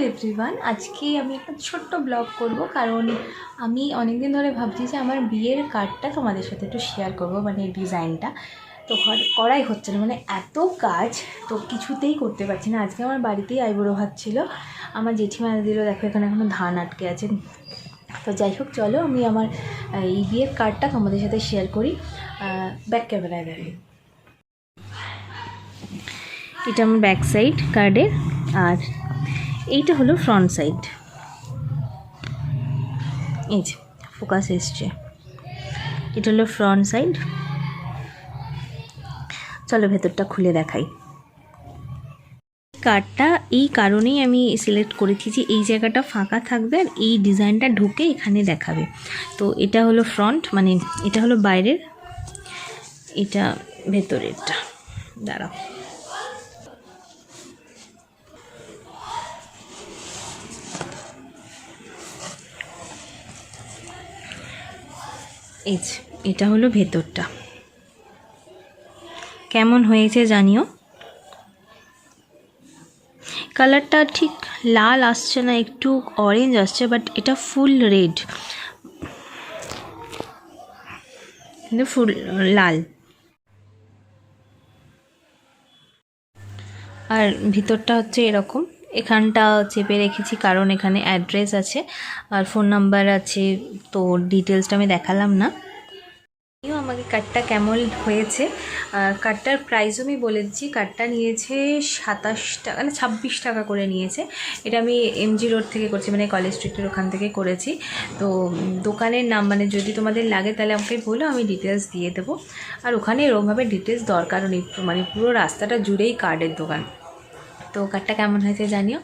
Everyone, আজকে আমি একটা ছোট্ট ব্লগ করব কারণ আমি অনেক দিন ধরে ভাবছি যে আমার বিয়ের কার্ডটা তোমাদের সাথে একটু শেয়ার করব, মানে ডিজাইনটা তো করাই হচ্ছে না, মানে এত কাজ তো কিছুতেই করতে পারছি না। আজকে আমার বাড়িতেই আইবুড়ো ভাত ছিল, আমার জেঠিমা দিল, দেখো এখানে এখনও ধান আটকে আছে। তো যাই হোক, চলো আমি আমার এই বিয়ের কার্ডটা তোমাদের সাথে শেয়ার করি। ব্যাক ক্যামেরায় দেখি, এটা আমার ব্যাক সাইড কার্ডের, আর এইটা হলো ফ্রন্ট সাইড। এই যে ফোকাস এসছে, এটা হলো ফ্রন্ট সাইড। চলো ভেতরটা খুলে দেখাই। কার্ডটা এই কারণেই আমি সিলেক্ট করেছি যে এই জায়গাটা ফাঁকা থাকবে আর এই ডিজাইনটা ঢুকে এখানে দেখাবে। তো এটা হলো ফ্রন্ট, মানে এটা হলো বাইরের, এটা ভেতরেরটা। দাঁড়াও, এই যে এটা হলো ভেতরটা। কেমন হয়েছে জানিও। কালারটা ঠিক লাল আসছে না, একটু অরেঞ্জ আসছে, বাট এটা ফুল রেড, কিন্তু ফুল লাল। আর ভিতরটা হচ্ছে এরকম। এখানটা চেপে রেখেছি কারণ এখানে অ্যাড্রেস আছে আর ফোন নাম্বার আছে, তো ডিটেলসটা আমি দেখালাম না। আমাকে কার্ডটা কেমন হয়েছে, কার্ডটার প্রাইসও আমি বলে দিচ্ছি। কার্ডটা নিয়েছে 27 টাকা না 26 টাকা করে নিয়েছে। এটা আমি এমজি রোড থেকে করছি, মানে কলেজ স্ট্রিটের ওখান থেকে করেছি। তো দোকানের নাম, মানে যদি তোমাদের লাগে তাহলে আমাকে বলো, আমি ডিটেলস দিয়ে দেবো। আর ওখানে এরকমভাবে ডিটেলস দরকারও নেই, মানে পুরো রাস্তাটা জুড়েই কার্ডের দোকান। তো কার্ডটা কেমন হয়েছে জানিও।